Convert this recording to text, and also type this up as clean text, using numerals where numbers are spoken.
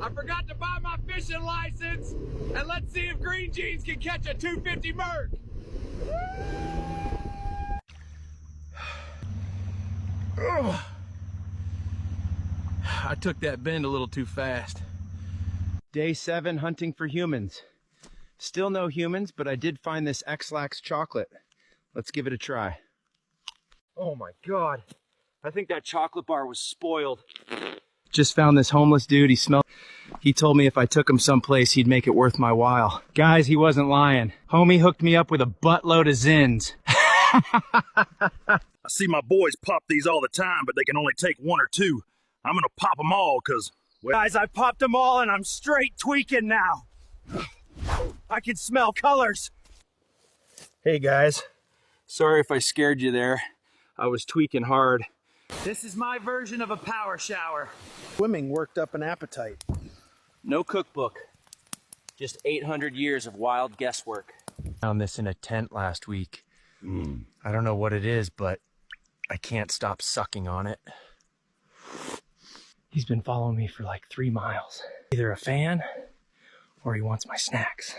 I forgot to buy my fishing license, and let's see if Green Jeans can catch a 250 Merc. I took that bend a little too fast. Day 7 hunting for humans. Still no humans, but I did find this X-Lax chocolate. Let's give it a try. Oh my God. I think that chocolate bar was spoiled. Just found this homeless dude. He told me if I took him someplace, he'd make it worth my while. Guys, he wasn't lying. Homie hooked me up with a buttload of Zins. I see my boys pop these all the time, but they can only take 1 or 2. I'm gonna pop them all, cause... Well, guys, I popped them all and I'm straight tweaking now. I can smell colors. Hey guys, sorry if I scared you there. I was tweaking hard. This is my version of a power shower. Swimming worked up an appetite. No cookbook, just 800 years of wild guesswork. Found this in a tent last week. I don't know what it is, but I can't stop sucking on it. He's been following me for like 3 miles. Either a fan or he wants my snacks.